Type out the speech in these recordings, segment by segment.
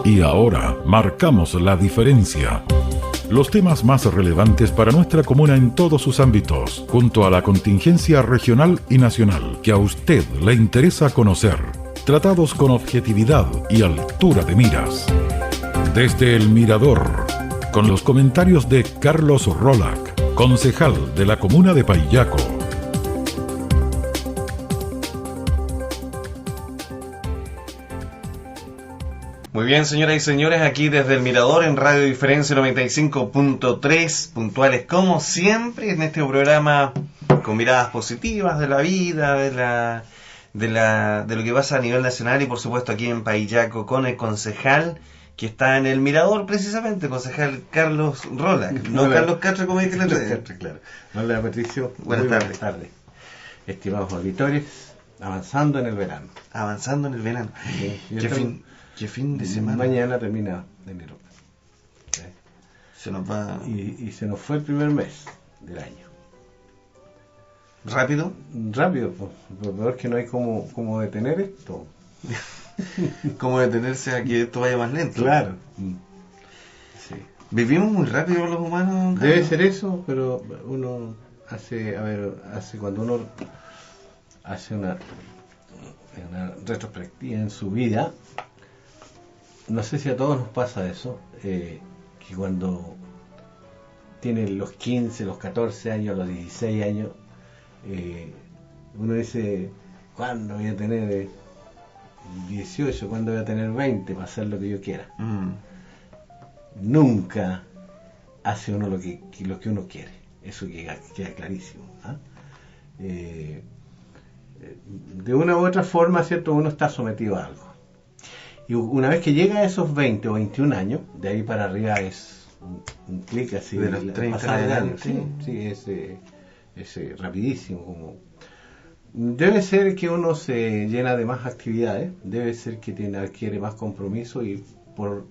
Y ahora marcamos la diferencia. Los temas más relevantes para nuestra comuna en todos sus ámbitos, junto a la contingencia regional y nacional que a usted le interesa conocer, tratados con objetividad y altura de miras. Desde el Mirador, con los comentarios de Carlos Rolac, concejal de la comuna de Paillaco. Muy bien, señoras y señores, aquí desde el Mirador en Radio Diferencia 95.3, puntuales como siempre en este programa con miradas positivas de la vida, de lo que pasa a nivel nacional y por supuesto aquí en Paillaco con el concejal que está en el Mirador precisamente, concejal Carlos Rola, no Hola. Carlos Castro como dije el Claro. Hola Patricio, Buenas tardes. Estimados auditores, avanzando en el verano. Avanzando en el verano. ¿Qué fin de semana? Mañana termina enero. Se nos va Y se nos fue el primer mes del año. rápido. Rápido, pues. Lo peor que no hay como detener esto. Como detenerse a que esto vaya más lento. Claro. Sí. Vivimos muy rápido los humanos. Debe ser eso, pero uno hace cuando uno hace una retrospectiva en su vida, no sé si a todos nos pasa eso, que cuando tienen los 15, los 14 años, los 16 años, uno dice, ¿cuándo voy a tener 18? ¿Cuándo voy a tener 20 para hacer lo que yo quiera? Nunca hace uno lo que uno quiere, eso queda clarísimo. De una u otra forma, ¿cierto? Uno está sometido a algo. Y una vez que llega a esos 20 o 21 años, de ahí para arriba es un clic así. De los 30 de años. Sí, es rapidísimo. Debe ser que uno se llena de más actividades, debe ser que adquiere más compromiso y por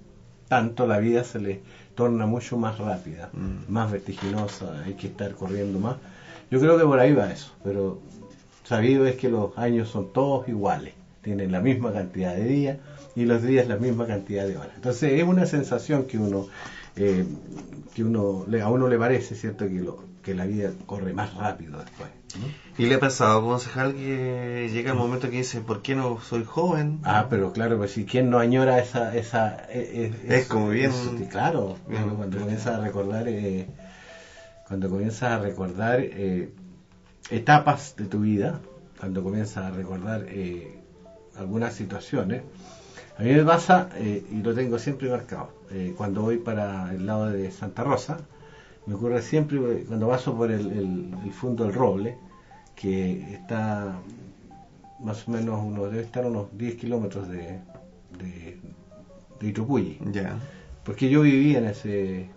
tanto la vida se le torna mucho más rápida, más vertiginosa, hay que estar corriendo más. Yo creo que por ahí va eso, pero sabido es que los años son todos iguales, tienen la misma cantidad de días y los días la misma cantidad de horas. Entonces es una sensación que a uno le parece, ¿cierto?, que la vida corre más rápido después, ¿no? ¿Y le ha pasado, concejal, que llega el momento que dice, ¿por qué no soy joven? Pero claro, pues si quién no añora esa es como bien, claro, bien, cuando comienzas a recordar etapas de tu vida, cuando comienzas a recordar algunas situaciones. A mí me pasa, y lo tengo siempre marcado, cuando voy para el lado de Santa Rosa, me ocurre siempre cuando paso por el Fundo del Roble, que está más o menos, debe estar unos 10 kilómetros de Itupulli. Ya. Porque yo vivía en ese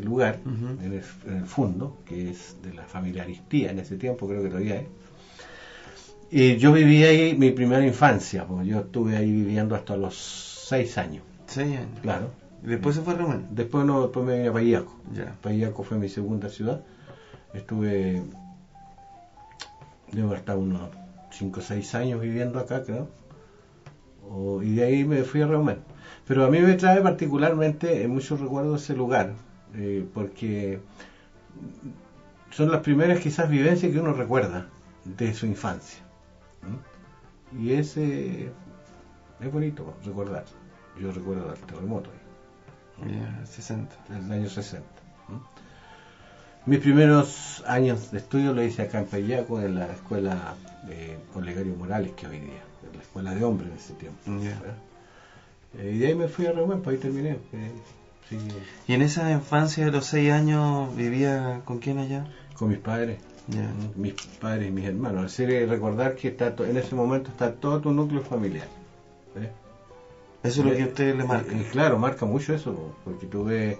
lugar, en el Fundo, que es de la familia Aristía en ese tiempo, creo que todavía es. Y yo viví ahí mi primera infancia, pues yo estuve ahí viviendo hasta los 6 años. 6 años. Claro. ¿Y después se fue a Román? Después me vine a Paillaco. Ya. Paillaco fue mi segunda ciudad. Debo estar unos 5 o 6 años viviendo acá, creo. Y de ahí me fui a Román. Pero a mí me trae particularmente muchos recuerdos ese lugar, porque son las primeras quizás vivencias que uno recuerda de su infancia. Y es bonito recordar. Yo recuerdo el terremoto ahí. Ya, 60. El año 60. Mis primeros años de estudio lo hice acá en Paillaco, en la escuela de Olegario Morales, que hoy día, en la escuela de hombres en ese tiempo. Y de ahí me fui a Román, pues ahí terminé. Sí. ¿Y en esa infancia de los 6 años vivía con quién allá? Con mis padres. Yeah. Mis padres y mis hermanos. Es decir, recordar que en ese momento está todo tu núcleo familiar. Eso es lo que a usted le marca. Claro, marca mucho eso, porque tú ves,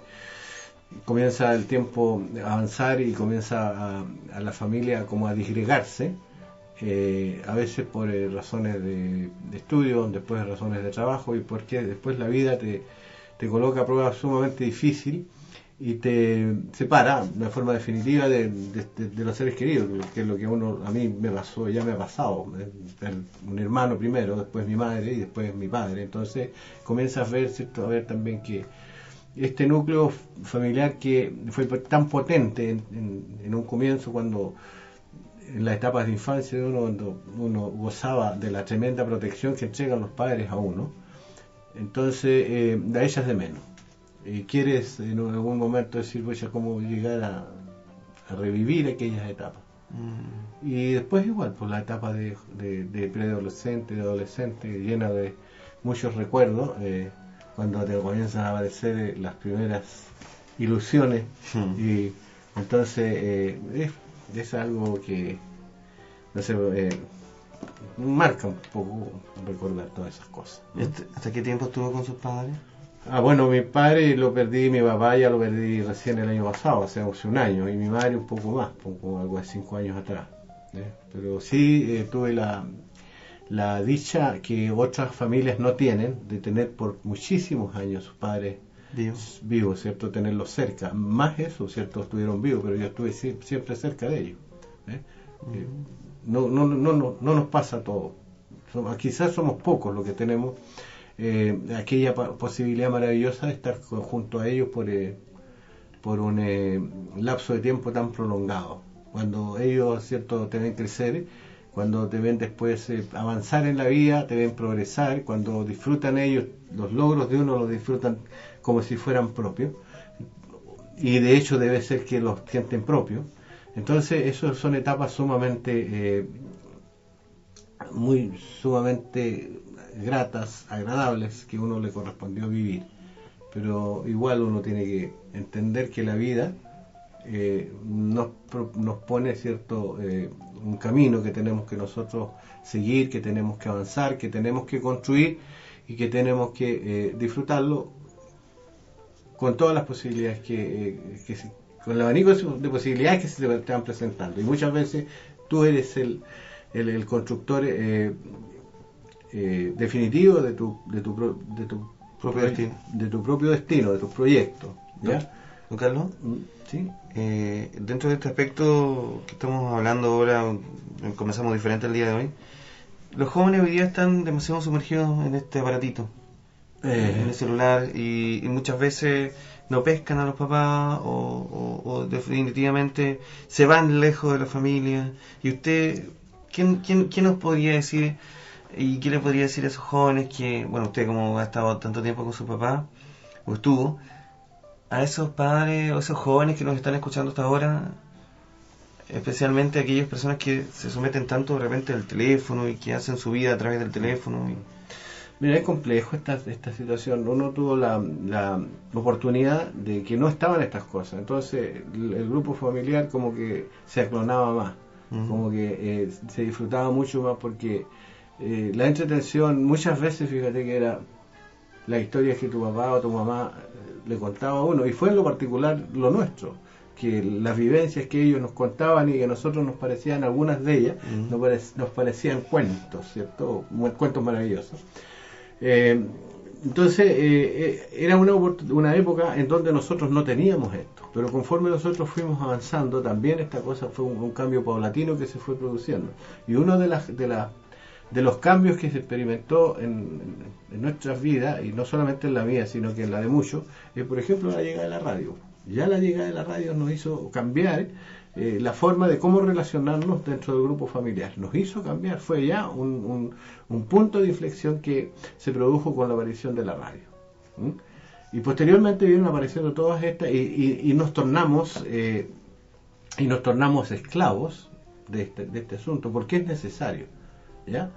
comienza el tiempo a avanzar y comienza a la familia como a disgregarse, a veces por razones de estudio, después razones de trabajo, y porque después la vida te coloca a prueba sumamente difícil, y te separa de forma definitiva de los seres queridos, que es lo que a mí me pasó, ya me ha pasado, un hermano primero, después mi madre y después mi padre. Entonces comienzas a ver, ¿cierto? A ver también que este núcleo familiar que fue tan potente en un comienzo, cuando en las etapas de infancia de uno, cuando uno gozaba de la tremenda protección que entregan los padres a uno, entonces la echas de menos. Y quieres en algún momento decir, voy a cómo llegar a revivir aquellas etapas. Y después igual, pues la etapa de preadolescente, de adolescente, llena de muchos recuerdos, cuando te comienzan a aparecer las primeras ilusiones, y entonces es algo que, no sé, marca un poco recordar todas esas cosas, ¿no? ¿Hasta qué tiempo estuvo con sus padres? Bueno, mi padre lo perdí, mi papá ya lo perdí recién el año pasado, hace un año, y mi madre un poco más, como algo de 5 años atrás, pero sí tuve la dicha que otras familias no tienen, de tener por muchísimos años sus padres vivos, ¿cierto? Tenerlos cerca. Más eso, ¿cierto? Estuvieron vivos, pero yo estuve siempre cerca de ellos. No nos pasa todo. Quizás somos pocos los que tenemos aquella posibilidad maravillosa de estar junto a ellos por un lapso de tiempo tan prolongado. Cuando ellos, ¿cierto?, te ven crecer, cuando te ven después avanzar en la vida, te ven progresar, cuando disfrutan ellos los logros de uno, los disfrutan como si fueran propios, y de hecho debe ser que los sienten propios. Entonces eso son etapas sumamente sumamente gratas, agradables, que uno le correspondió vivir. Pero igual uno tiene que entender que la vida nos pone, ¿cierto?, un camino que tenemos que nosotros seguir, que tenemos que avanzar, que tenemos que construir y que tenemos que disfrutarlo con todas las posibilidades con el abanico de posibilidades que se te van presentando. Y muchas veces tú eres el constructor definitivo de tu propio destino, de tus proyectos, ¿ya? ¿Don Carlos? Sí. Dentro de este aspecto que estamos hablando ahora, comenzamos diferente el día de hoy. Los jóvenes hoy día están demasiado sumergidos en este aparatito, en el celular, y muchas veces no pescan a los papás o definitivamente se van lejos de la familia. Y usted, ¿quién nos podría decir y qué le podría decir a esos jóvenes que, bueno, usted como ha estado tanto tiempo con su papá, o estuvo, a esos padres o esos jóvenes que nos están escuchando hasta ahora, especialmente aquellas personas que se someten tanto de repente al teléfono y que hacen su vida a través del teléfono? Mira, es complejo esta situación. Uno tuvo la oportunidad de que no estaban estas cosas, entonces el grupo familiar como que se aclonaba más, como que se disfrutaba mucho más, porque la entretención muchas veces, fíjate que era la historia que tu papá o tu mamá le contaba a uno, y fue en lo particular lo nuestro, que las vivencias que ellos nos contaban y que a nosotros nos parecían, algunas de ellas, nos parecían cuentos, ¿cierto? Cuentos maravillosos. Entonces era una época en donde nosotros no teníamos esto, pero conforme nosotros fuimos avanzando, también esta cosa fue un cambio paulatino que se fue produciendo. Y uno de los cambios que se experimentó en nuestras vidas, y no solamente en la mía, sino que en la de muchos, es, por ejemplo, la llegada de la radio. Ya la llegada de la radio nos hizo cambiar la forma de cómo relacionarnos dentro del grupo familiar. Nos hizo cambiar, fue ya un punto de inflexión que se produjo con la aparición de la radio. Y posteriormente vieron apareciendo todas estas, y nos tornamos esclavos de este asunto, porque es necesario, ¿ya?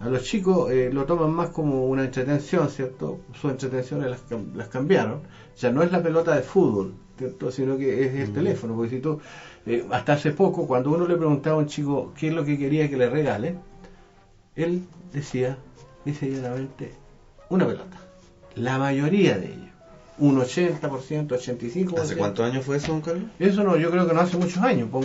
A los chicos lo toman más como una entretención, ¿cierto? Sus entretenciones las cambiaron. Ya no es la pelota de fútbol, ¿cierto?, sino que es el teléfono. Porque si tú, hasta hace poco, cuando uno le preguntaba a un chico qué es lo que quería que le regalen, él decía, dice llanamente, una pelota. La mayoría de ellos. Un 80%, 85%. ¿Hace cuántos años fue eso, don Carlos? Eso no, yo creo que no hace muchos años, con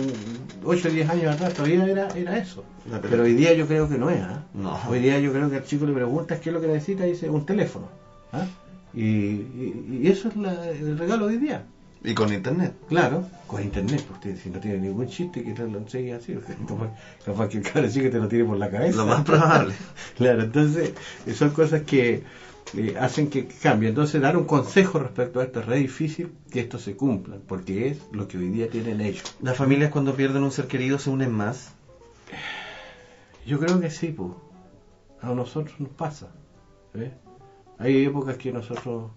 8 o 10 años atrás todavía era eso. Pero hoy día yo creo que no es, ¿eh? No. Hoy día yo creo que al chico le preguntas qué es lo que necesita y dice un teléfono. ¿Ah? Y eso es el regalo de hoy día. Y con internet. Claro, con internet, porque si no tiene ningún chiste que te lo entregue así, capaz que el cara chico te lo tire por la cabeza. Lo más probable. Claro, entonces son cosas que hacen que cambie. Entonces dar un consejo respecto a esto es re difícil que esto se cumpla, porque es lo que hoy día tienen ellos. ¿Las familias cuando pierden un ser querido se unen más? Yo creo que sí, pues. A nosotros nos pasa. ¿Ves? Hay épocas que nosotros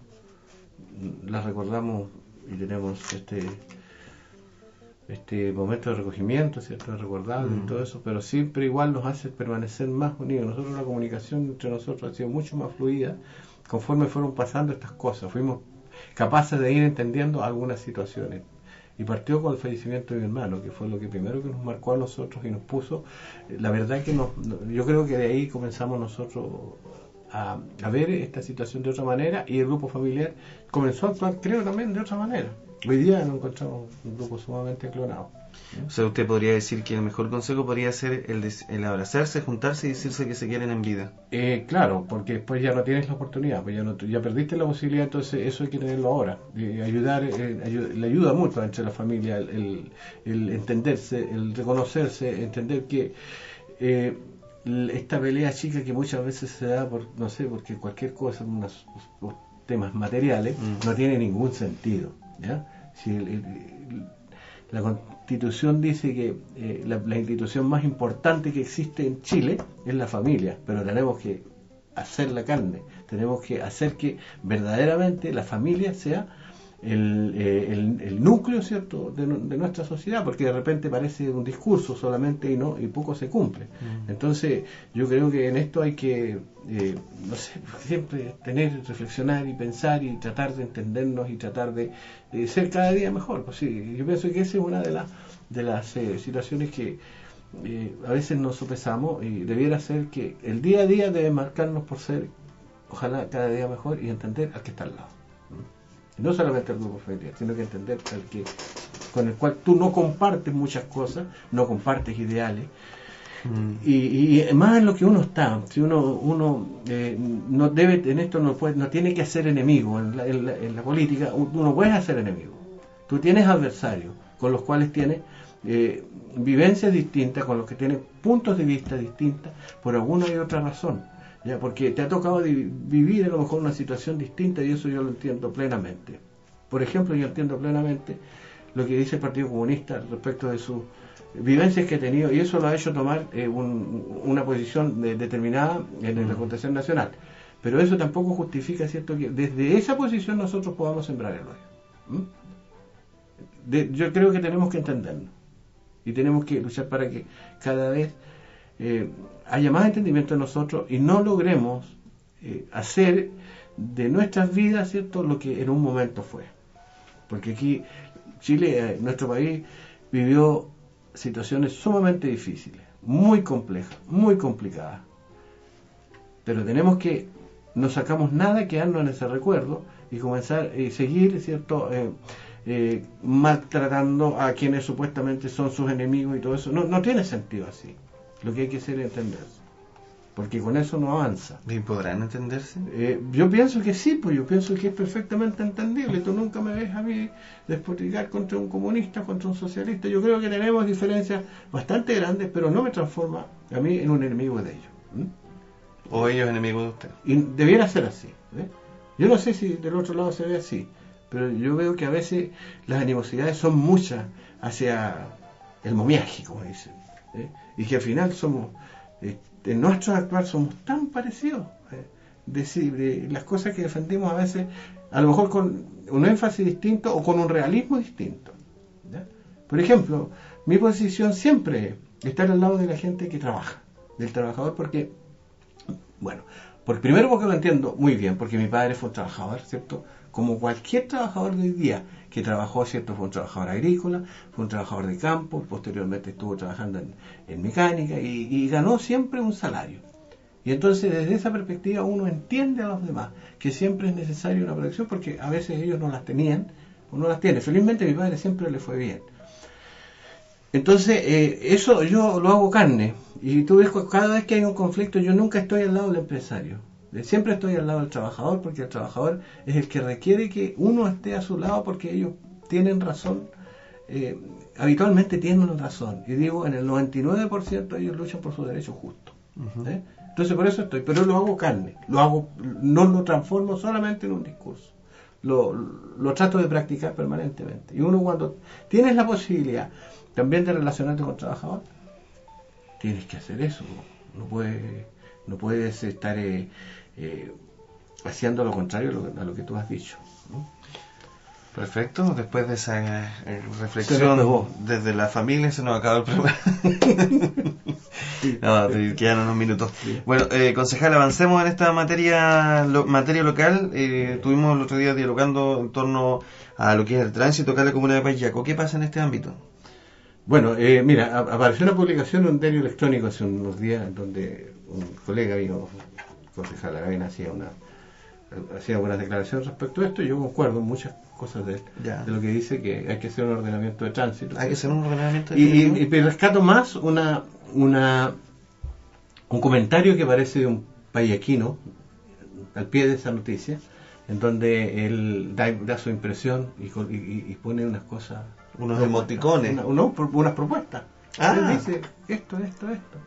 las recordamos y tenemos este momento de recogimiento, ¿cierto? De recordarlo y todo eso, pero siempre igual nos hace permanecer más unidos. Nosotros la comunicación entre nosotros ha sido mucho más fluida conforme fueron pasando estas cosas. Fuimos capaces de ir entendiendo algunas situaciones. Y partió con el fallecimiento de mi hermano, que fue lo que primero que nos marcó a nosotros y nos puso. La verdad que yo creo que de ahí comenzamos nosotros a ver esta situación de otra manera, y el grupo familiar comenzó a actuar, creo, también de otra manera. Hoy día nos encontramos un grupo sumamente clonado. O sea, usted podría decir que el mejor consejo podría ser el abrazarse, juntarse y decirse que se quieren en vida. Claro, porque después ya no tienes la oportunidad, pues ya perdiste la posibilidad, entonces eso hay que tenerlo ahora. La ayuda mutua entre la familia, el entenderse, el reconocerse, entender que esta pelea chica que muchas veces se da por, no sé, porque cualquier cosa, por temas materiales, no tiene ningún sentido, ¿ya? Si la Constitución dice que la institución más importante que existe en Chile es la familia, pero tenemos que hacer la carne, tenemos que hacer que verdaderamente la familia sea el núcleo, ¿cierto?, de nuestra sociedad, porque de repente parece un discurso solamente y poco se cumple. Entonces yo creo que en esto hay que no sé, siempre reflexionar y pensar y tratar de entendernos y tratar de ser cada día mejor. Pues sí, yo pienso que esa es una de las situaciones que a veces nos sopesamos, y debiera ser que el día a día debe marcarnos por ser, ojalá, cada día mejor y entender al que está al lado. No solamente el grupo familiar, sino que entender con el cual tú no compartes muchas cosas, no compartes ideales, y más en lo que uno está. Si uno no debe, en esto no tiene que hacer enemigo. En la política uno puede hacer enemigo. Tú tienes adversarios con los cuales tienes vivencias distintas, con los que tienes puntos de vista distintos por alguna y otra razón. Ya, porque te ha tocado vivir a lo mejor una situación distinta, y eso yo lo entiendo plenamente. Por ejemplo, yo entiendo plenamente lo que dice el Partido Comunista respecto de sus vivencias que ha tenido, y eso lo ha hecho tomar una posición determinada en la Constitución Nacional. Pero eso tampoco justifica, ¿cierto?, que desde esa posición nosotros podamos sembrar el odio. Yo creo que tenemos que entendernos y tenemos que luchar para que cada vez haya más entendimiento en nosotros y no logremos hacer de nuestras vidas, ¿cierto?, lo que en un momento fue. Porque aquí Chile, nuestro país, vivió situaciones sumamente difíciles, muy complejas, muy complicadas, pero tenemos que no sacamos nada, quedarnos en ese recuerdo y comenzar a seguir, ¿cierto?, maltratando a quienes supuestamente son sus enemigos y todo eso. No tiene sentido así. Lo que hay que hacer es entenderse, porque con eso no avanza. ¿Y podrán entenderse? Yo pienso que sí, pues yo pienso que es perfectamente entendible. Tú nunca me ves a mí despotricar contra un comunista, contra un socialista. Yo creo que tenemos diferencias bastante grandes, pero no me transforma a mí en un enemigo de ellos. ¿O ellos enemigos de usted? Y debiera ser así. Yo no sé si del otro lado se ve así, pero yo veo que a veces las animosidades son muchas hacia el momiaje, como dicen. Y que al final somos, en nuestro actuar somos tan parecidos, de las cosas que defendimos a veces, a lo mejor con un énfasis distinto o con un realismo distinto, ¿ya? Por ejemplo, mi posición siempre es estar al lado de la gente que trabaja, del trabajador, porque, bueno, primero porque lo entiendo muy bien, porque mi padre fue un trabajador, ¿cierto?, como cualquier trabajador de hoy día que trabajó, ¿cierto? Fue un trabajador agrícola, fue un trabajador de campo, posteriormente estuvo trabajando en mecánica y ganó siempre un salario. Y entonces desde esa perspectiva uno entiende a los demás que siempre es necesaria una protección, porque a veces ellos no las tenían o no las tienen. Felizmente a mi padre siempre le fue bien. Entonces eso yo lo hago carne, y tú ves, cada vez que hay un conflicto yo nunca estoy al lado del empresario. Siempre estoy al lado del trabajador, porque el trabajador es el que requiere que uno esté a su lado, porque ellos tienen razón, habitualmente tienen razón, y digo, en el 99% ellos luchan por sus derechos justos. Entonces por eso estoy, pero lo hago carne, no lo transformo solamente en un discurso, lo trato de practicar permanentemente. Y uno, cuando tienes la posibilidad también de relacionarte con trabajadores, tienes que hacer eso. No puedes estar haciendo lo contrario a lo que tú has dicho, ¿no? Perfecto, después de esa reflexión desde la familia se nos acaba el programa. No, te quedan unos minutos. Bueno, concejal, avancemos en esta materia local. Estuvimos el otro día dialogando en torno a lo que es el tránsito acá en la comuna de Payaco. ¿Qué pasa en este ámbito? Bueno, mira, apareció una publicación en un diario electrónico hace unos días donde un colega mío, concejal Aravena, hacía buenas declaraciones respecto a esto, y yo concuerdo en muchas cosas de él, de lo que dice, que hay que hacer un ordenamiento de tránsito. Hay que hacer un ordenamiento de tránsito. Y rescato más un comentario que aparece de un payaquino al pie de esa noticia, en donde él da su impresión y pone unas cosas, unos emoticones, unas propuestas. Él dice esto.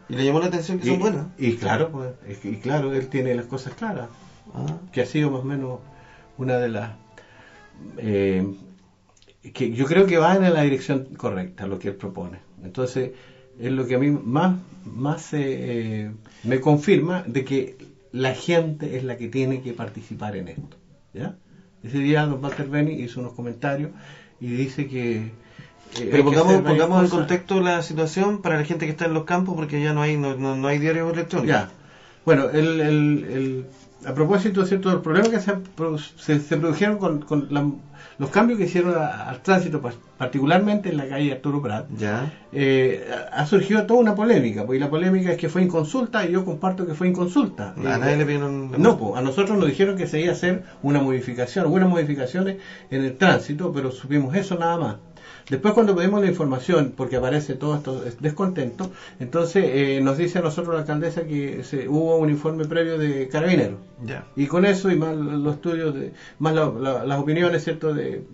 Y le llamó la atención que son buenas. Y claro, él tiene las cosas claras. Que ha sido más o menos una de las que yo creo que va en la dirección correcta lo que él propone. Entonces es lo que a mí más me confirma de que la gente es la que tiene que participar en esto, ¿ya? Ese día don Walter Beni hizo unos comentarios y dice que pero pongamos en contexto la situación para la gente que está en los campos, porque ya no hay diarios electrónicos. Ya. Bueno, a propósito, ¿cierto?, del problema que se produjeron con los cambios que hicieron al tránsito, particularmente en la calle Arturo Prat, ha surgido toda una polémica, porque la polémica es que fue inconsulta, y yo comparto que fue inconsulta. ¿A nadie le pidieron? No, a nosotros nos dijeron que se iba a hacer una modificación, algunas modificaciones en el tránsito, pero supimos eso nada más. Después, cuando pedimos la información, porque aparece todo esto descontento, entonces nos dice a nosotros la alcaldesa que hubo un informe previo de Carabineros. Y con eso, y más los estudios, más las opiniones, ¿cierto?, de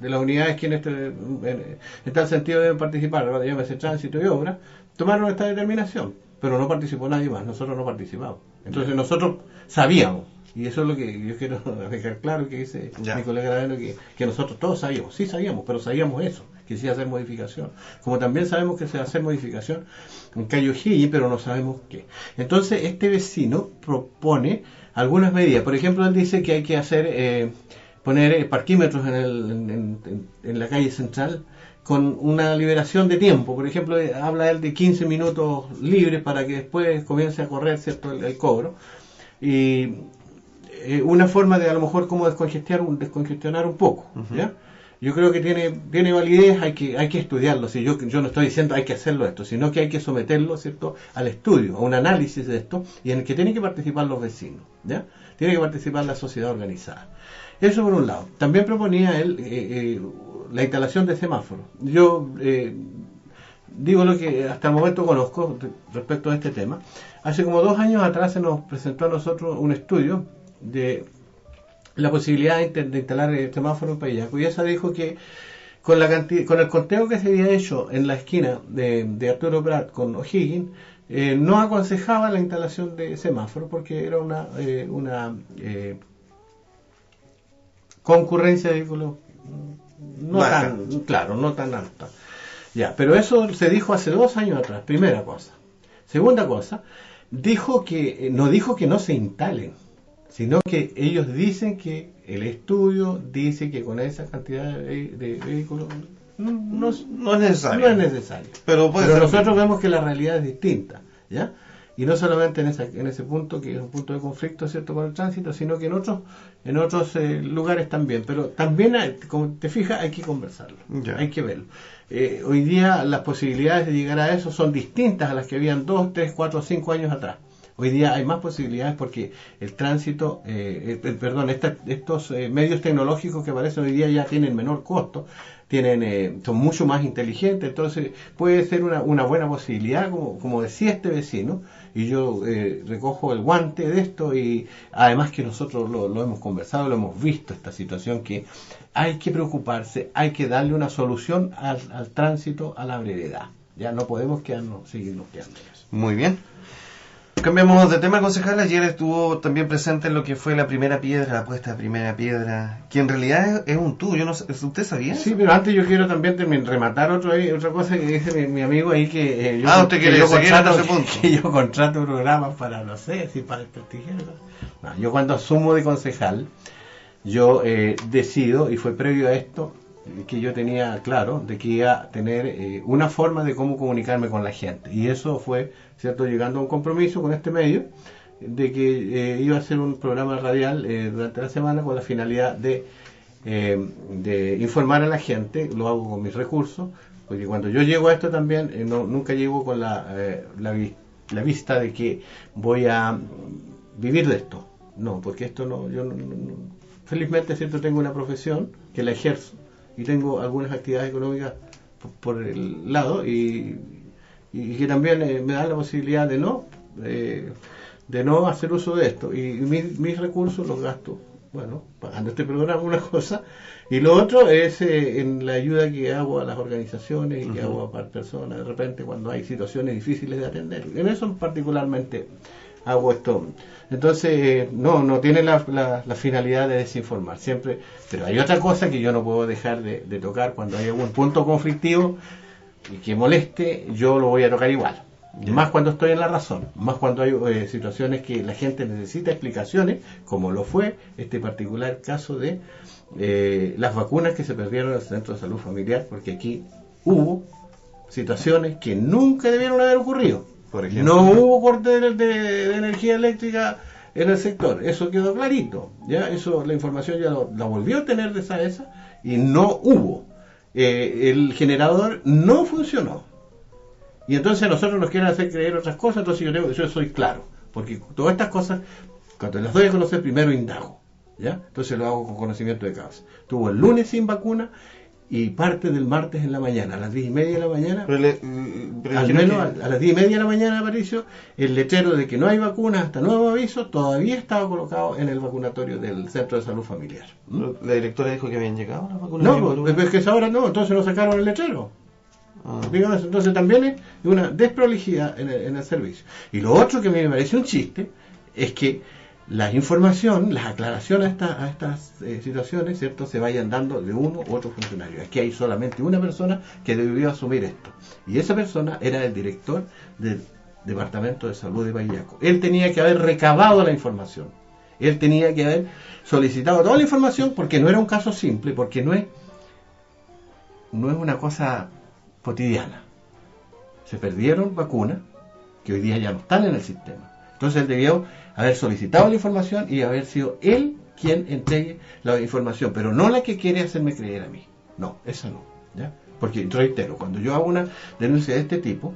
las unidades que en tal sentido deben participar, llámese tránsito y obra, tomaron esta determinación, pero no participó nadie más, nosotros no participamos. Entonces nosotros sabíamos. Y eso es lo que yo quiero dejar claro, que dice mi colega Aravena, que nosotros todos sabíamos, sí sabíamos, pero sabíamos eso, que se iba a hacer modificación. Como también sabemos que se va a hacer modificación en Cayo O'Higgins, pero no sabemos qué. Entonces este vecino propone algunas medidas. Por ejemplo, él dice que hay que hacer, poner parquímetros en la calle central con una liberación de tiempo. Por ejemplo, habla él de 15 minutos libres para que después comience a correr, ¿cierto?, el cobro. Y una forma de a lo mejor como descongestionar un poco, ¿ya? Yo creo que tiene validez, hay que estudiarlo. Si yo no estoy diciendo hay que hacerlo esto, sino que hay que someterlo, ¿cierto?, al estudio, a un análisis de esto, y en el que tienen que participar los vecinos, ¿ya? Tiene que participar la sociedad organizada. Eso por un lado. También proponía él la instalación de semáforos. Yo digo lo que hasta el momento conozco respecto a este tema. Hace como 2 años atrás se nos presentó a nosotros un estudio de la posibilidad de instalar el semáforo en Payaco, y esa dijo que con el conteo que se había hecho en la esquina de Arturo Prat con O'Higgins, no aconsejaba la instalación de semáforo porque era una concurrencia de vehículos no tan alta. Ya, pero eso se dijo hace 2 años atrás, primera cosa. Segunda cosa, no dijo que no se instalen, sino que ellos dicen que el estudio dice que con esa cantidad de vehículos no es necesario. Pero nosotros vemos que la realidad es distinta, ¿ya? Y no solamente en ese punto, que es un punto de conflicto, ¿cierto?, con el tránsito, sino que en otros lugares también. Pero también, como te fijas, hay que conversarlo, hay que verlo. Hoy día las posibilidades de llegar a eso son distintas a las que habían 2, 3, 4, 5 años atrás. Hoy día hay más posibilidades porque el tránsito, estos medios tecnológicos que aparecen hoy día ya tienen menor costo, son mucho más inteligentes, entonces puede ser una buena posibilidad, como decía este vecino, y yo recojo el guante de esto, y además que nosotros lo hemos conversado, lo hemos visto, esta situación que hay que preocuparse, hay que darle una solución al tránsito, a la brevedad. Ya no podemos seguirnos quedando en eso. Muy bien. Cambiamos de tema, concejal. Ayer estuvo también presente en lo que fue la primera piedra, la puesta de primera piedra, que en realidad es un tubo. Yo no sé, ¿usted sabía? Sí, pero antes yo quiero también rematar otra cosa que dice mi amigo ahí, que usted quiere seguir en ese punto. Que yo contrato programas para, no sé, si para desprestigiar. No, yo cuando asumo de concejal, yo decido, y fue previo a esto, que yo tenía claro de que iba a tener una forma de cómo comunicarme con la gente, y eso fue, cierto, llegando a un compromiso con este medio de que iba a hacer un programa radial durante la semana con la finalidad de informar a la gente. Lo hago con mis recursos, porque cuando yo llego a esto también nunca llego con la vista de que voy a vivir de esto, no, porque esto no, felizmente, cierto, tengo una profesión que la ejerzo y tengo algunas actividades económicas por el lado, y que también me da la posibilidad de no hacer uso de esto, y mis recursos los gasto, bueno, pagando este programa, una cosa, y lo otro es en la ayuda que hago a las organizaciones y que hago a personas de repente cuando hay situaciones difíciles de atender. En eso particularmente hago esto. Entonces, no tiene la finalidad de desinformar siempre, pero hay otra cosa que yo no puedo dejar de tocar. Cuando hay algún punto conflictivo y que moleste, yo lo voy a tocar igual. Más cuando estoy en la razón, más cuando hay situaciones que la gente necesita explicaciones, como lo fue este particular caso de las vacunas que se perdieron en el Centro de Salud Familiar, porque aquí hubo situaciones que nunca debieron haber ocurrido. Por ejemplo, no hubo corte de energía eléctrica en el sector, eso quedó clarito, ya eso, la información ya la volvió a tener de esa, y no hubo. El generador no funcionó, y entonces a nosotros nos quieren hacer creer otras cosas. Entonces yo soy claro, porque todas estas cosas, cuando las doy a conocer, primero indago, ¿ya? Entonces lo hago con conocimiento de causa. Tuvo el lunes sin vacuna y parte del martes en la mañana, a las 10:30 de la mañana, al menos a las 10:30 de la mañana apareció el letrero de que no hay vacunas hasta nuevo aviso. Todavía estaba colocado en el vacunatorio del Centro de Salud Familiar. ¿La directora dijo que habían llegado las vacunas? No, es que ahora no, entonces no sacaron el letrero. Digamos, entonces también es una desprolijidad en el servicio. Y lo otro que me parece un chiste es que la información, las aclaraciones a estas situaciones, ¿cierto?, se vayan dando de uno u otro funcionario. Aquí hay solamente una persona que debió asumir esto, y esa persona era el director del Departamento de Salud de Payaco. Él tenía que haber recabado la información, él tenía que haber solicitado toda la información, porque no era un caso simple, porque no es una cosa cotidiana. Se perdieron vacunas que hoy día ya no están en el sistema. Entonces él debió haber solicitado la información y haber sido él quien entregue la información, pero no la que quiere hacerme creer a mí. No, esa no, ¿ya? Porque, reitero, cuando yo hago una denuncia de este tipo,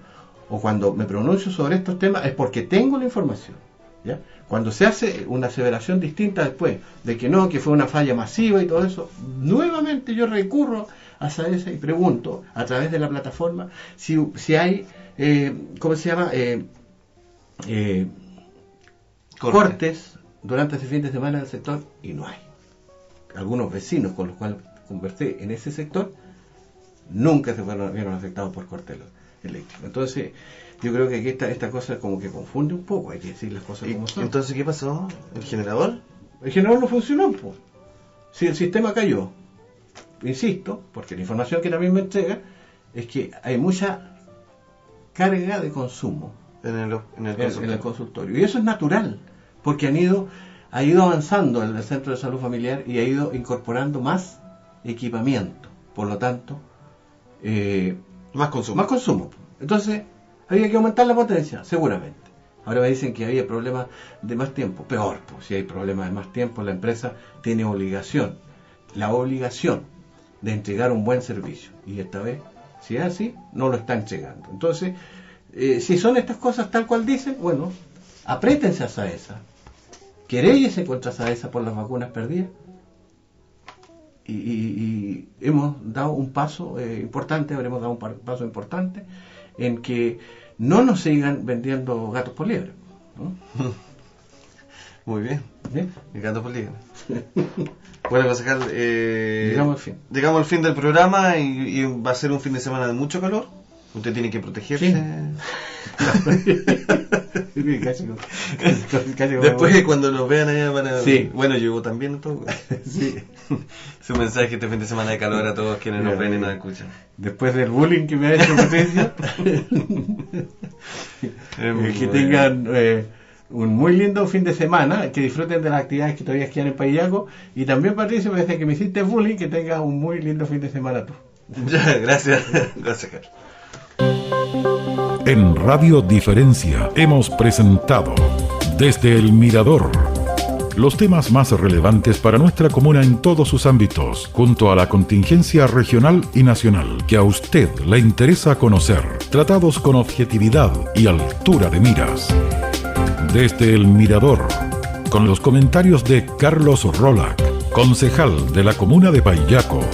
o cuando me pronuncio sobre estos temas, es porque tengo la información, ¿ya? Cuando se hace una aseveración distinta después de que no, que fue una falla masiva y todo eso, nuevamente yo recurro a SAESA y pregunto a través de la plataforma si hay, ¿cómo se llama? Cortes durante ese fin de semana en el sector, y no hay. Algunos vecinos con los cuales conversé en ese sector nunca vieron afectados por corte eléctrico. Entonces yo creo que aquí esta cosa como que confunde un poco, hay que decir las cosas como son. Entonces, ¿qué pasó? ¿El generador? El generador no funcionó, pues. Si el sistema cayó, insisto, porque la información que también me entrega es que hay mucha carga de consumo en el consultorio, y eso es natural, porque ha ido avanzando en el Centro de Salud Familiar y ha ido incorporando más equipamiento, por lo tanto más consumo. Entonces había que aumentar la potencia, seguramente. Ahora me dicen que había problemas de más tiempo. Peor, pues, si hay problemas de más tiempo, la empresa tiene la obligación de entregar un buen servicio, y esta vez, si es así, no lo está entregando. Entonces, si son estas cosas tal cual dicen, bueno, Apriétense a Saesa. Queréllense contra Saesa por las vacunas perdidas. Y hemos dado un paso importante, habremos dado un paso importante en que no nos sigan vendiendo gatos por liebre, ¿no? Muy bien. ¿Bien? El gato por liebre. Bueno, concejal, Llegamos al fin. llegamos al fin del programa y va a ser un fin de semana de mucho calor. Usted tiene que protegerse. Casi Después, cuando nos vean allá, van a... Sí. Bueno, yo también. Todo. sí. Su mensaje este fin de semana de calor a todos quienes nos ven y nos escuchan. Después del bullying que me ha hecho Patricia, que tengan un muy lindo fin de semana, que disfruten de las actividades que todavía quedan en Payaco, y también, Patricia, desde que me hiciste bullying, que tengas un muy lindo fin de semana tú. Ya, gracias, concejal. En Radio Diferencia hemos presentado Desde el Mirador, los temas más relevantes para nuestra comuna en todos sus ámbitos, junto a la contingencia regional y nacional que a usted le interesa conocer, tratados con objetividad y altura de miras. Desde el Mirador, con los comentarios de Carlos Rolac, concejal de la comuna de Payaco.